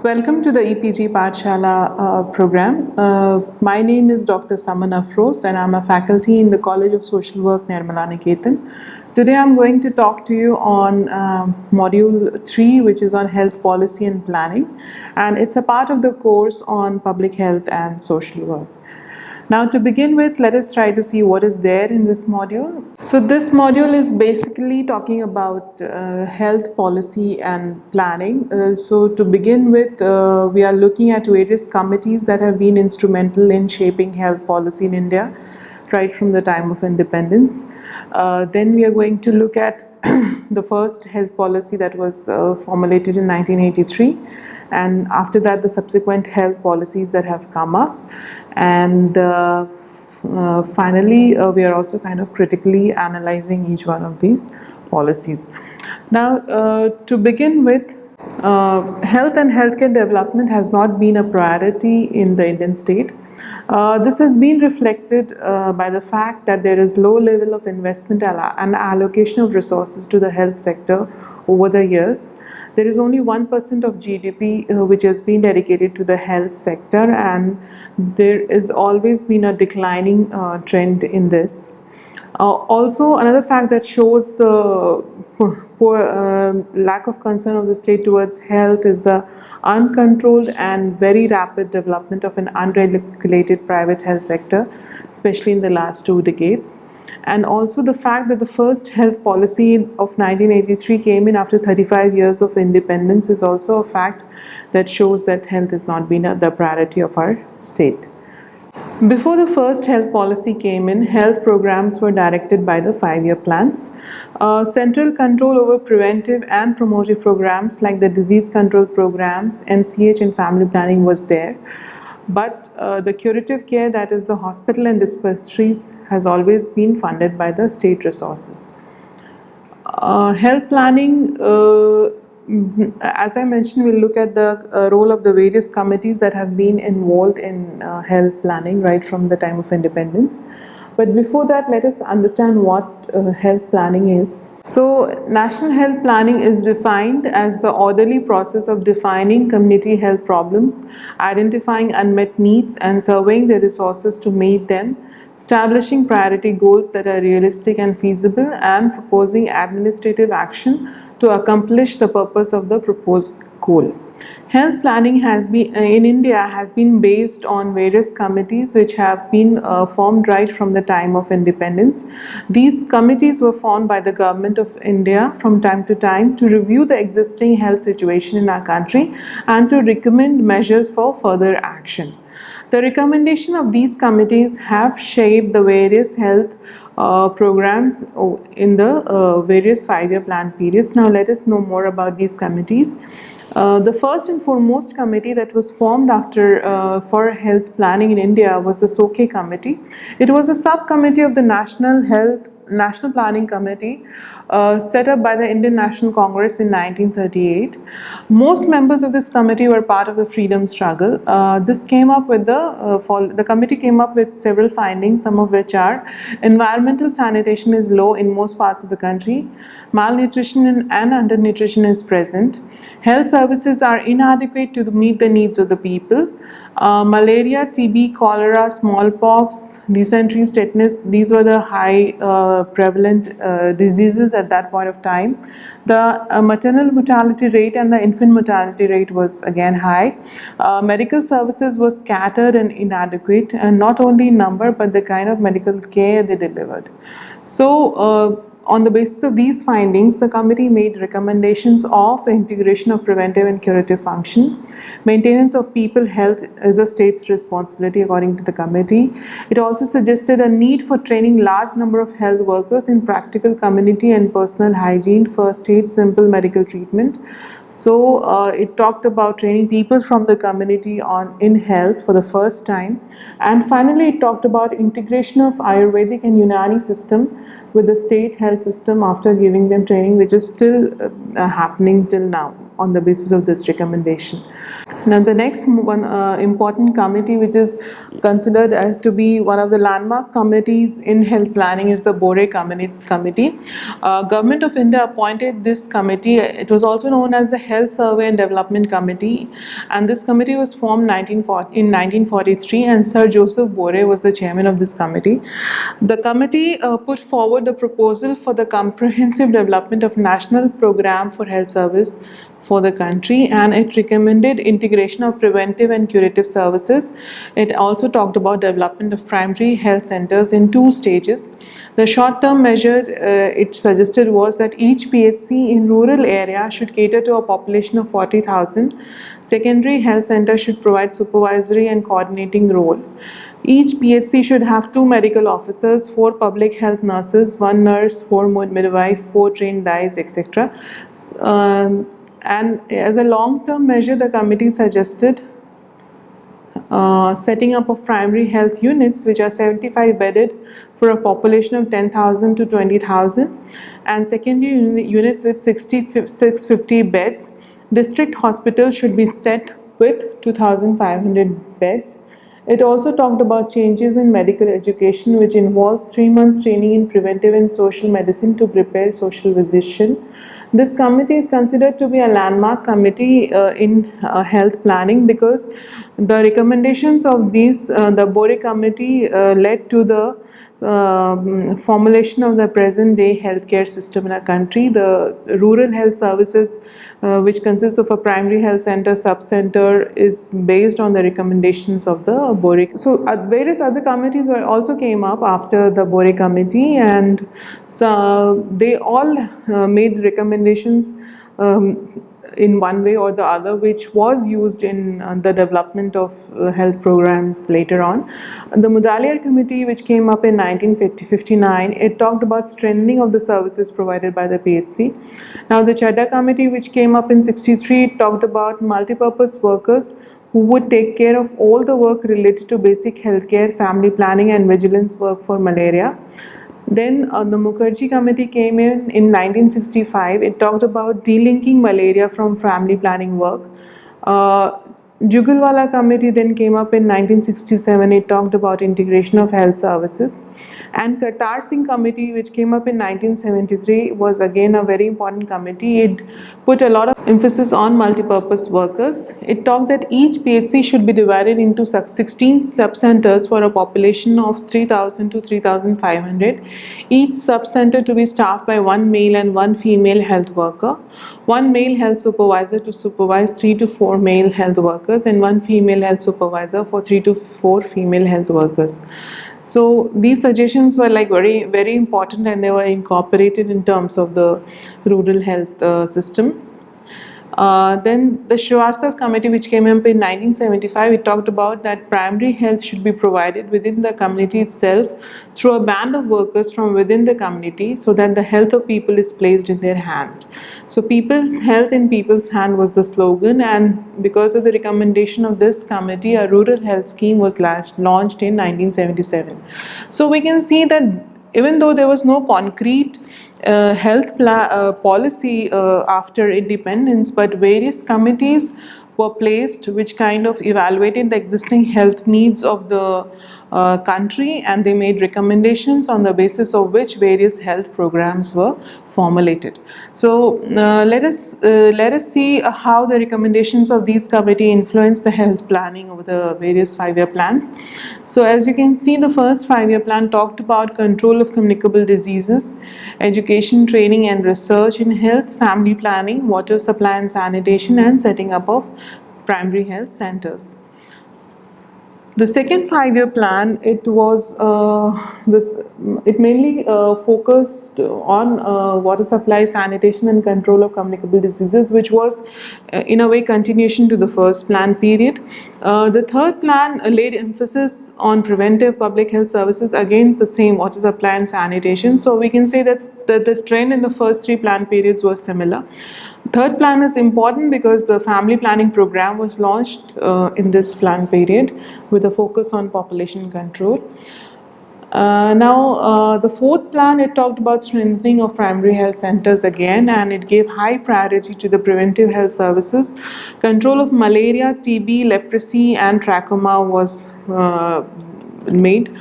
Welcome to the EPG Pathshala program. My name is Dr. Saman Afroz and I'm a faculty in the College of Social Work, Nirmala Niketan. Today I'm going to talk to you on Module 3, which is on health policy and planning, and it's a part of the course on public health and social work. Now, to begin with, let us try to see what is there in this module. So this module is basically talking about health policy and planning. So to begin with, we are looking at various committees that have been instrumental in shaping health policy in India right from the time of independence. Then we are going to look at the first health policy that was formulated in 1983, and after that the subsequent health policies that have come up. And finally, we are also kind of critically analyzing each one of these policies. Now, to begin with, health and healthcare development has not been a priority in the Indian state. This has been reflected by the fact that there is low level of investment and allocation of resources to the health sector over the years. There is only 1% of GDP which has been dedicated to the health sector, and there has always been a declining trend in this. Also, another fact that shows the poor lack of concern of the state towards health is the uncontrolled and very rapid development of an unregulated private health sector, especially in the last 2 decades. And also the fact that the first health policy of 1983 came in after 35 years of independence is also a fact that shows that health has not been the priority of our state. Before the first health policy came in, health programs were directed by the 5-year plans. Central control over preventive and promotive programs like the disease control programs, MCH and family planning was there. But the curative care, that is the hospital and dispensaries, has always been funded by the state resources. Health planning, as I mentioned, we'll look at the role of the various committees that have been involved in health planning right from the time of independence. But before that, let us understand what health planning is. So, national health planning is defined as the orderly process of defining community health problems, identifying unmet needs and surveying the resources to meet them, establishing priority goals that are realistic and feasible, and proposing administrative action to accomplish the purpose of the proposed goal. Health planning has been in India has been based on various committees which have been formed right from the time of independence. These committees were formed by the government of India from time to time to review the existing health situation in our country and to recommend measures for further action. The recommendation of these committees have shaped the various health programs in the various 5-year plan periods. Now let us know more about these committees. The first and foremost committee that was formed for health planning in India was the SOKE committee. It was a subcommittee of the National Planning Committee set up by the Indian National Congress in 1938. Most members of this committee were part of the freedom struggle. The committee came up with several findings, some of which are: environmental sanitation is low in most parts of the country, malnutrition and undernutrition is present, health services are inadequate to meet the needs of the people. Malaria, TB, cholera, smallpox, dysentery, tetanus, these were the high prevalent diseases at that point of time. The maternal mortality rate and the infant mortality rate was again high. Medical services were scattered and inadequate, and not only in number but the kind of medical care they delivered. So, on the basis of these findings, the committee made recommendations of integration of preventive and curative function. Maintenance of people health is a state's responsibility according to the committee. It also suggested a need for training large number of health workers in practical community and personal hygiene, first aid, simple medical treatment. So it talked about training people from the community in health for the first time. And finally, it talked about integration of Ayurvedic and Unani system with the state health system after giving them training, which is still happening till now. on the basis of this recommendation. Now, the next one important committee, which is considered as to be one of the landmark committees in health planning, is the Bore Committee. Government of India appointed this committee. It was also known as the Health Survey and Development Committee, and this committee was formed in 1943, and Sir Joseph Bore was the chairman of this committee. The committee put forward the proposal for the comprehensive development of national program for health service for the country, and it recommended integration of preventive and curative services. It also talked about development of primary health centers in 2 stages. The short-term measure it suggested was that each PHC in rural area should cater to a population of 40,000. Secondary health center should provide supervisory and coordinating role. Each PHC should have 2 medical officers, 4 public health nurses, 1 nurse, 4 midwife, 4 trained dyes, etc. And as a long-term measure, the committee suggested setting up of primary health units, which are 75 bedded for a population of 10,000 to 20,000, and secondary units with 650 beds. District hospitals should be set with 2,500 beds. It also talked about changes in medical education, which involves 3 months training in preventive and social medicine to prepare social physician. This committee is considered to be a landmark committee in health planning, because the recommendations of the Bore Committee led to the formulation of the present day healthcare system in our country. The rural health services, which consists of a primary health center, sub-center, is based on the recommendations of the Bore. So various other committees also came up after the Bore Committee, and so they all made recommendations in one way or the other, which was used in the development of health programs later on. The Mudaliar Committee, which came up in 1959, it talked about strengthening of the services provided by the PHC. Now, the Chadha Committee, which came up in 63, talked about multipurpose workers who would take care of all the work related to basic healthcare, family planning, and vigilance work for malaria. Then the Mukherjee Committee came in 1965. It talked about delinking malaria from family planning work. Jugalwala Committee then came up in 1967. It talked about integration of health services. And Kartar Singh Committee, which came up in 1973, was again a very important committee. It put a lot of emphasis on multipurpose workers. It talked that each PHC should be divided into 16 sub-centers for a population of 3,000 to 3,500. Each sub-center to be staffed by 1 male and 1 female health worker, 1 male health supervisor to supervise 3 to 4 male health workers, and 1 female health supervisor for 3 to 4 female health workers. So these suggestions were like very, very important, and they were incorporated in terms of the rural health system. Then the Srivastava Committee, which came up in 1975, it talked about that primary health should be provided within the community itself through a band of workers from within the community, so that the health of people is placed in their hand. So people's health in people's hand was the slogan, and because of the recommendation of this committee, a rural health scheme was launched in 1977. So we can see that even though there was no concrete health policy after independence, but various committees were placed which kind of evaluated the existing health needs of the country, and they made recommendations on the basis of which various health programs were formulated. So let us see how the recommendations of these committee influence the health planning of the various 5-year plans. So as you can see, the first 5-year plan talked about control of communicable diseases, education, training and research in health, family planning, water supply and sanitation, and setting up of primary health centers. The second 5-year plan, it mainly focused on water supply, sanitation and control of communicable diseases, which was in a way continuation to the first plan period. The third plan laid emphasis on preventive public health services, again the same, water supply and sanitation. So we can say that the trend in the first 3 plan periods was similar. Third plan is important because the family planning program was launched in this plan period with a focus on population control. The fourth plan, it talked about strengthening of primary health centers again, and it gave high priority to the preventive health services. Control of malaria, TB, leprosy, and trachoma was made.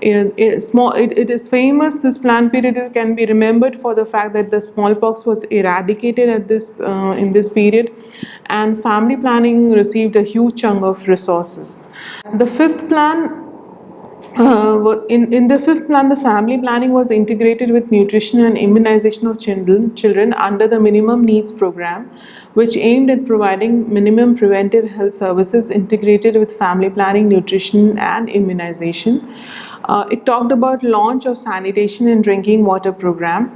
It is famous. This plan period can be remembered for the fact that the smallpox was eradicated at this in this period, and family planning received a huge chunk of resources. The fifth plan, in the fifth plan, the family planning was integrated with nutrition and immunization of children under the minimum needs program, which aimed at providing minimum preventive health services integrated with family planning, nutrition, and immunization. It talked about launch of sanitation and drinking water program.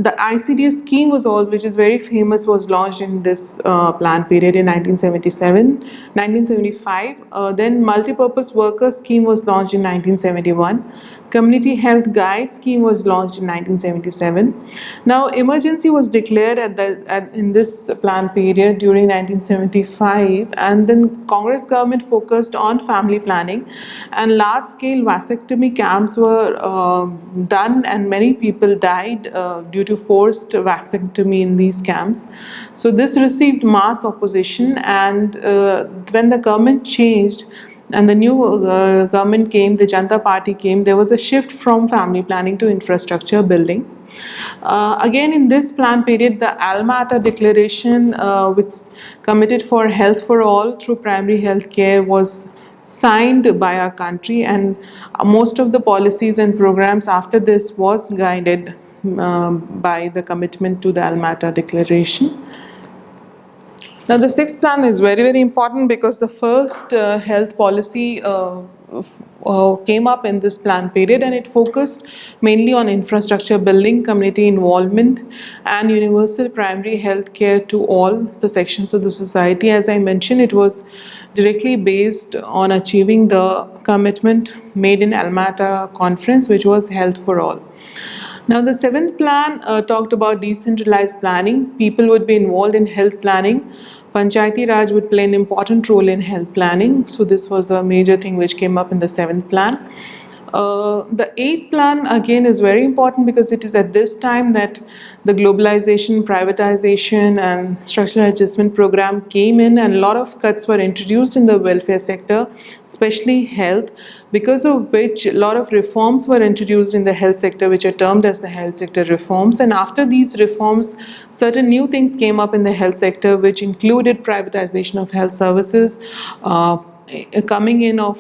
The ICDS scheme was also, which is very famous, was launched in this plan period in 1975. Then multipurpose worker scheme was launched in 1971. Community health guide scheme was launched in 1977. Now emergency was declared in this plan period during 1975, and then Congress government focused on family planning, and large scale vasectomy camps were done, and many people died due to forced vasectomy in these camps. So this received mass opposition, and when the government changed and the new government came, the Janata Party came, there was a shift from family planning to infrastructure building. Again, in this plan period, the Alma Ata Declaration, which committed for health for all through primary health care, was signed by our country, and most of the policies and programs after this was guided by the commitment to the Alma Ata Declaration. Now, the sixth plan is very, very important because the first health policy came up in this plan period, and it focused mainly on infrastructure building, community involvement, and universal primary health care to all the sections of the society. As I mentioned, it was directly based on achieving the commitment made in Alma Ata Conference, which was health for all. Now, the seventh plan talked about decentralized planning. People would be involved in health planning. Panchayati Raj would play an important role in health planning. So this was a major thing which came up in the seventh plan. The eighth plan again is very important because it is at this time that the globalization, privatization, and structural adjustment program came in, and a lot of cuts were introduced in the welfare sector, especially health, because of which a lot of reforms were introduced in the health sector, which are termed as the health sector reforms. And after these reforms, certain new things came up in the health sector, which included privatization of health services, coming in of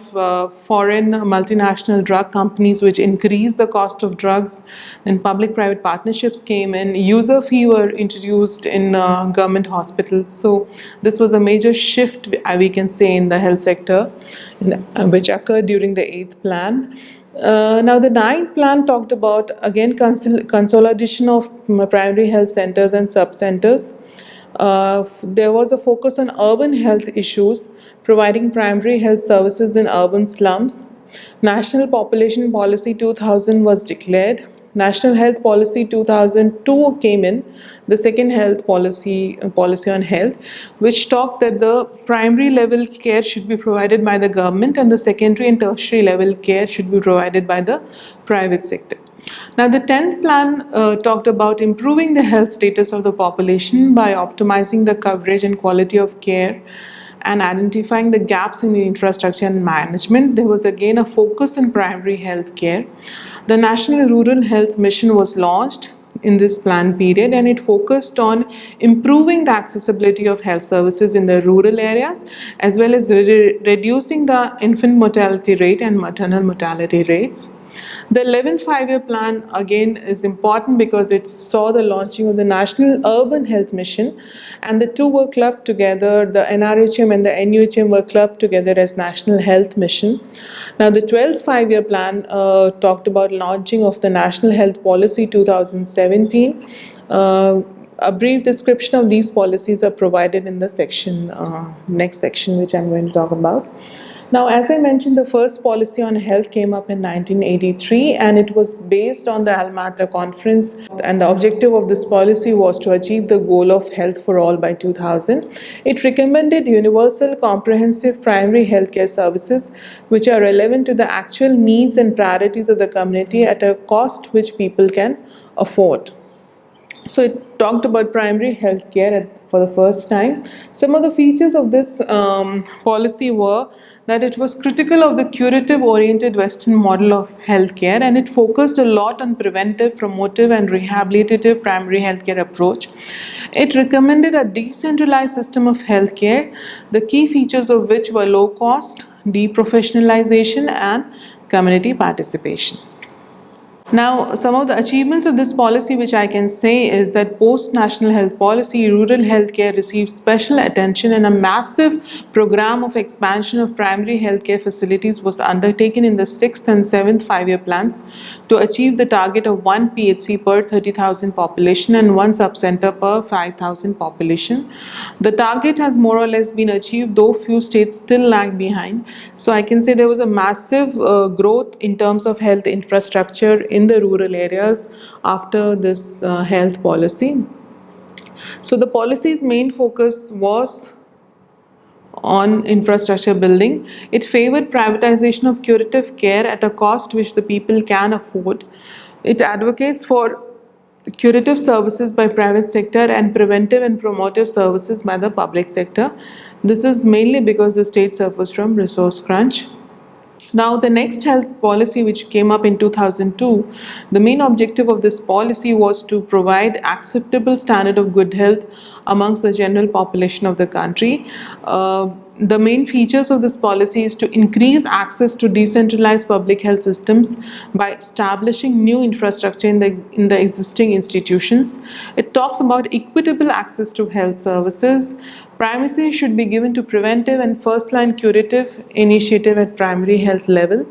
foreign multinational drug companies, which increased the cost of drugs. Then public-private partnerships came in. User fee were introduced in government hospitals. So this was a major shift, we can say, in the health sector, which occurred during the eighth plan. Now, the ninth plan talked about, again, consolidation of primary health centers and sub-centers. There was a focus on urban health issues, providing primary health services in urban slums. National Population Policy 2000 was declared. National Health Policy 2002 came in, the second health policy on health, which talked that the primary level care should be provided by the government and the secondary and tertiary level care should be provided by the private sector. Now, the 10th plan talked about improving the health status of the population by optimizing the coverage and quality of care and identifying the gaps in the infrastructure and management. There was again a focus on primary health care. The National Rural Health Mission was launched in this plan period, and it focused on improving the accessibility of health services in the rural areas, as well as reducing the infant mortality rate and maternal mortality rates. The 11th five-year plan again is important because it saw the launching of the National Urban Health Mission, and the two were clubbed together. The NRHM and the NUHM were clubbed together as National Health Mission. Now, the 12th five-year plan talked about launching of the National Health Policy 2017. A brief description of these policies are provided in the section, next section, which I'm going to talk about. Now, as I mentioned, the first policy on health came up in 1983, and it was based on the Almaty Conference. And the objective of this policy was to achieve the goal of health for all by 2000. It recommended universal, comprehensive primary healthcare services which are relevant to the actual needs and priorities of the community at a cost which people can afford. So it talked about primary health care for the first time. Some of the features of this policy were that it was critical of the curative oriented Western model of healthcare, and it focused a lot on preventive, promotive, and rehabilitative primary healthcare approach. It recommended a decentralized system of healthcare, the key features of which were low cost, deprofessionalization, and community participation. Now, some of the achievements of this policy, which I can say, is that post national health policy, rural healthcare received special attention, and a massive program of expansion of primary healthcare facilities was undertaken in the 6th and 7th 5-year plans to achieve the target of 1 PHC per 30,000 population and 1 subcenter per 5,000 population. The target has more or less been achieved, though few states still lag behind. So I can say there was a massive growth in terms of health infrastructure in the rural areas after this health policy. So the policy's main focus was on infrastructure building. It favored privatization of curative care at a cost which the people can afford. It advocates for curative services by private sector and preventive and promotive services by the public sector. This is mainly because the state suffers from resource crunch. Now, the next health policy, which came up in 2002, the main objective of this policy was to provide acceptable standard of good health amongst the general population of the country. The main features of this policy is to increase access to decentralized public health systems by establishing new infrastructure in the existing institutions. It talks about equitable access to health services. Primacy should be given to preventive and first-line curative initiative at primary health level.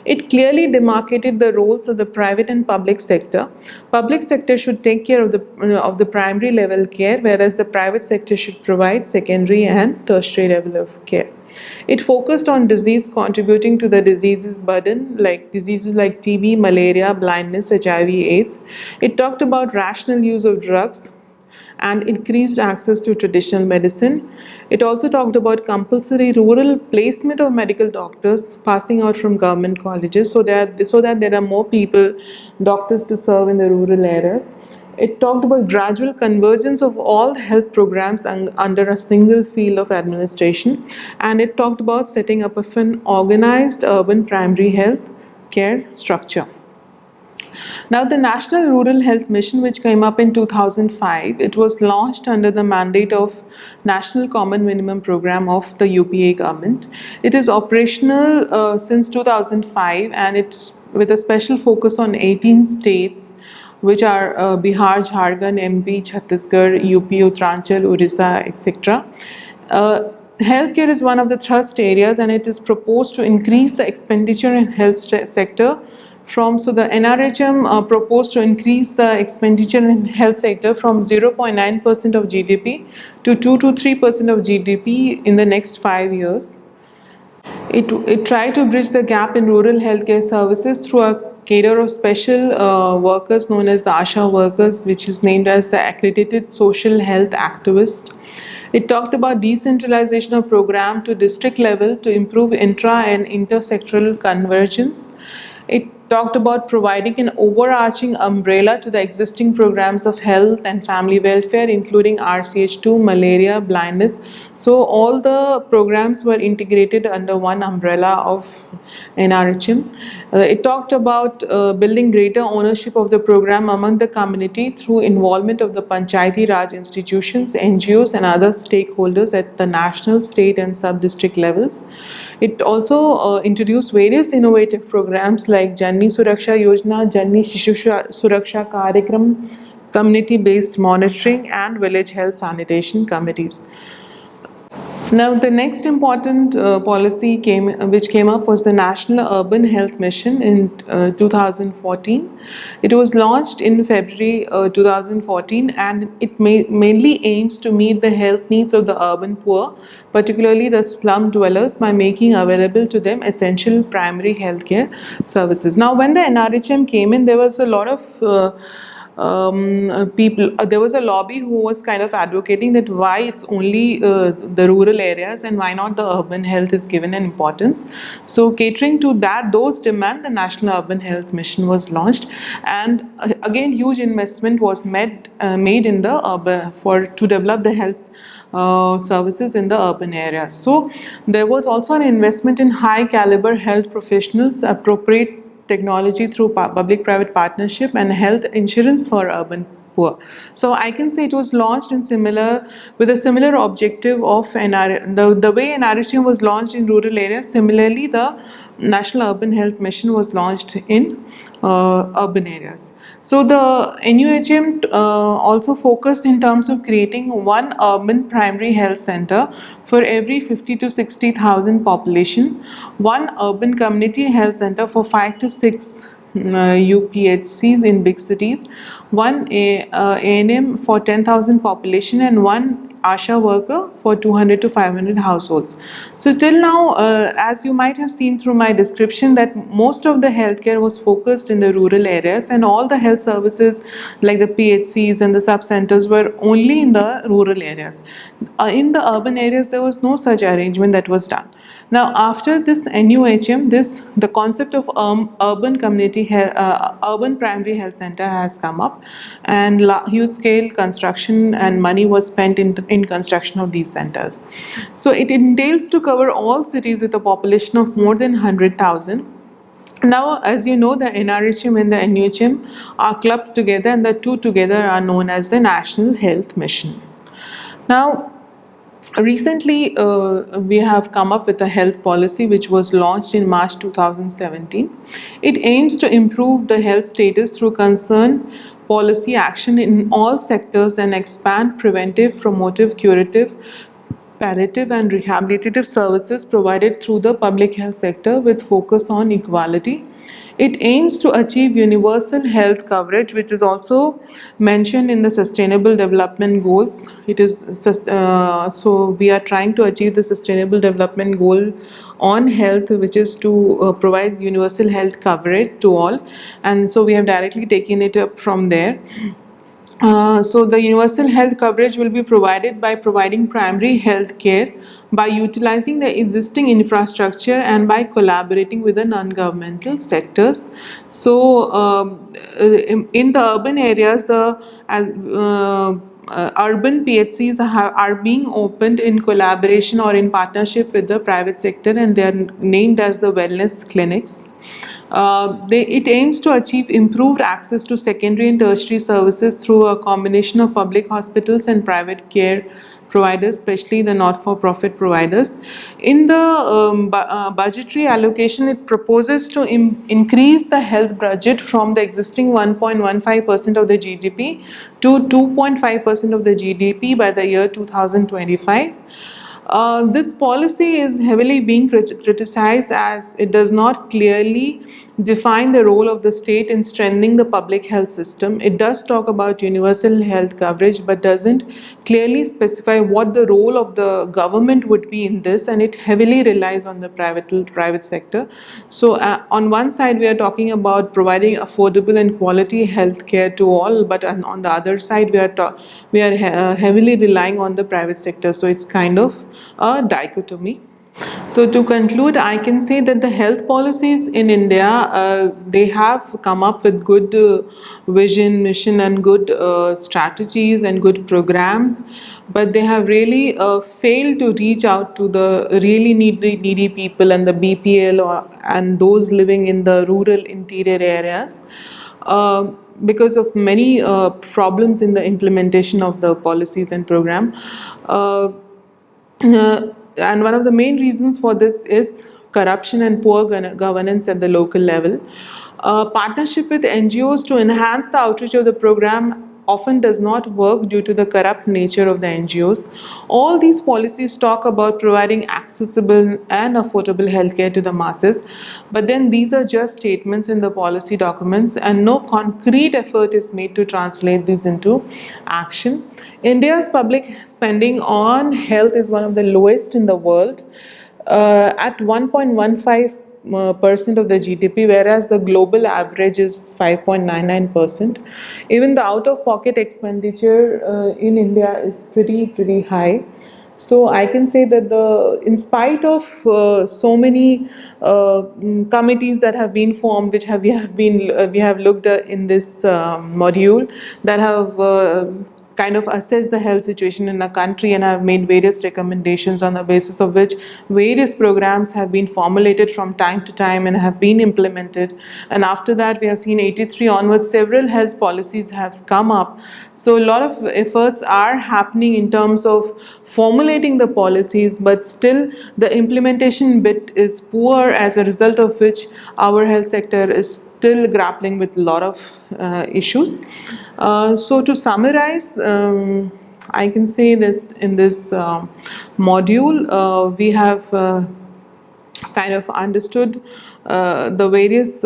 It clearly demarcated the roles of the private and public sector. Public sector should take care of the primary level care, whereas the private sector should provide secondary and tertiary level of care. It focused on disease contributing to the diseases burden, like diseases like TB, malaria, blindness, HIV/AIDS. It talked about rational use of drugs and increased access to traditional medicine. It also talked about compulsory rural placement of medical doctors passing out from government colleges so that there are more people, doctors to serve in the rural areas. It talked about gradual convergence of all health programs under a single field of administration, and it talked about setting up of an organized urban primary health care structure. Now, the National Rural Health Mission, which came up in 2005, it was launched under the mandate of National Common Minimum Program of the UPA government. It is operational since 2005, and it's with a special focus on 18 states, which are Bihar, Jharkhand, MP, Chhattisgarh, UP, Uttaranchal, Orissa, etc. Healthcare is one of the thrust areas, and it is proposed to increase the expenditure in health sector so the NRHM proposed to increase the expenditure in health sector from 0.9% of GDP to 2 to 3% of GDP in the next 5 years. It tried to bridge the gap in rural healthcare services through a cadre of special workers known as the ASHA workers, which is named as the Accredited Social Health Activist. It talked about decentralization of program to district level to improve intra and intersectoral convergence. It talked about providing an overarching umbrella to the existing programs of health and family welfare, including RCH2, malaria, blindness. So all the programs were integrated under one umbrella of NRHM. It talked about building greater ownership of the program among the community through involvement of the Panchayati Raj institutions, NGOs, and other stakeholders at the national, state, and sub-district levels. It also introduced various innovative programs like Janni Suraksha Yojana, Janni Shishu Suraksha Karyakram, community-based monitoring, and village health sanitation committees. Now, the next important policy which came up was the National Urban Health Mission in 2014. It was launched in February 2014, and it mainly aims to meet the health needs of the urban poor, particularly the slum dwellers, by making available to them essential primary healthcare services. Now, when the NRHM came in, there was a lot of people, there was a lobby who was kind of advocating that why it's only the rural areas and why not the urban health is given an importance. So catering to those demands, the National Urban Health Mission was launched, and again huge investment was made in the urban to develop the health services in the urban areas. So there was also an investment in high caliber health professionals, appropriate technology through public-private partnership, and health insurance for urban poor. So I can say it was launched with a similar objective of the way NRHM was launched in rural areas. Similarly, the National Urban Health Mission was launched in urban areas. So the NUHM also focused in terms of creating one urban primary health center for every 50 to 60,000 population, one urban community health center for 5 to 6 UPHCs in big cities, one ANM for 10,000 population, and one ASHA worker for 200 to 500 households. So till now, as you might have seen through my description, that most of the healthcare was focused in the rural areas, and all the health services like the PHCs and the sub-centers were only in the rural areas. In the urban areas, there was no such arrangement that was done. Now, after this NUHM, the concept of urban urban primary health center has come up, and huge scale construction and money was spent in construction of these centers. So it entails to cover all cities with a population of more than 100,000. Now, as you know, the NRHM and the NUHM are clubbed together, and the two together are known as the National Health Mission. Now, recently, we have come up with a health policy which was launched in March 2017. It aims to improve the health status through concerned policy action in all sectors and expand preventive, promotive, curative, palliative and rehabilitative services provided through the public health sector with focus on equality. It aims to achieve universal health coverage, which is also mentioned in the Sustainable Development Goals. So we are trying to achieve the Sustainable Development Goal on health, which is to provide universal health coverage to all, and so we have directly taken it up from there. So the universal health coverage will be provided by providing primary health care, by utilizing the existing infrastructure, and by collaborating with the non-governmental sectors. So in the urban areas, urban PHCs are being opened in collaboration or in partnership with the private sector, and they are named as the wellness clinics. It aims to achieve improved access to secondary and tertiary services through a combination of public hospitals and private care providers, especially the not-for-profit providers. In the budgetary allocation, it proposes to increase the health budget from the existing 1.15% of the GDP to 2.5% of the GDP by the year 2025. This policy is heavily being criticized as it does not clearly define the role of the state in strengthening the public health system. It does talk about universal health coverage, but doesn't clearly specify what the role of the government would be in this, and it heavily relies on the private sector. So on one side, we are talking about providing affordable and quality health care to all, but on the other side, we are heavily relying on the private sector. So it's kind of a dichotomy. So to conclude, I can say that the health policies in India, they have come up with good vision, mission, and good strategies and good programs, but they have really failed to reach out to the really needy people and the BPL and those living in the rural interior areas. Because of many problems in the implementation of the policies and program. And one of the main reasons for this is corruption and poor governance at the local level. Partnership with NGOs to enhance the outreach of the program, often does not work due to the corrupt nature of the NGOs. All these policies talk about providing accessible and affordable healthcare to the masses, but then these are just statements in the policy documents and no concrete effort is made to translate these into action. India's public spending on health is one of the lowest in the world, at 1.15% of the GDP, whereas the global average is 5.99%. Even the out-of-pocket expenditure in India is pretty high. So I can say that in spite of so many committees that have been formed, which we have looked at in this module, that have kind of assess the health situation in the country and have made various recommendations on the basis of which various programs have been formulated from time to time and have been implemented. And after that, we have seen 83 onwards, several health policies have come up. So a lot of efforts are happening in terms of formulating the policies, but still the implementation bit is poor, as a result of which our health sector is still grappling with a lot of issues. So to summarize, I can say this in this module, we have kind of understood the various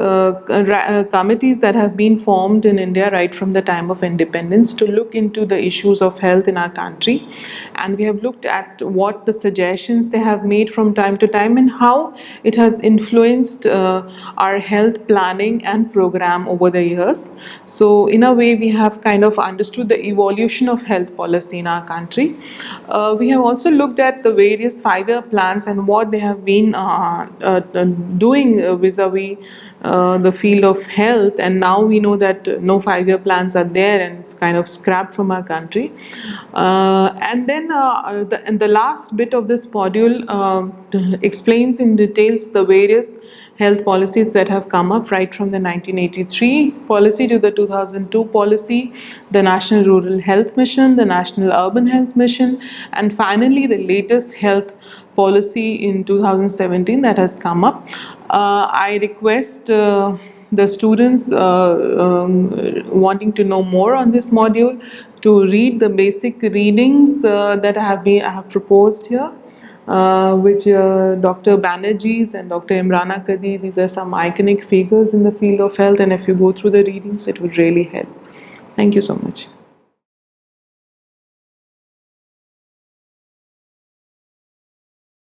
committees that have been formed in India right from the time of independence to look into the issues of health in our country. And we have looked at what the suggestions they have made from time to time and how it has influenced our health planning and program over the years. So in a way, we have kind of understood the evolution of health policy in our country. We have also looked at the various 5-year plans and what they have been doing vis-a-vis the field of health, and now we know that no 5-year plans are there and it's kind of scrapped from our country. And then the last bit of this module explains in details the various health policies that have come up right from the 1983 policy to the 2002 policy, the National Rural Health Mission, the National Urban Health Mission, and finally the latest health policy in 2017 that has come up. I request the students wanting to know more on this module to read the basic readings that I have proposed here, which Dr. Banerjee's and Dr. Imrana Kadi, these are some iconic figures in the field of health, and if you go through the readings, it would really help. Thank you so much.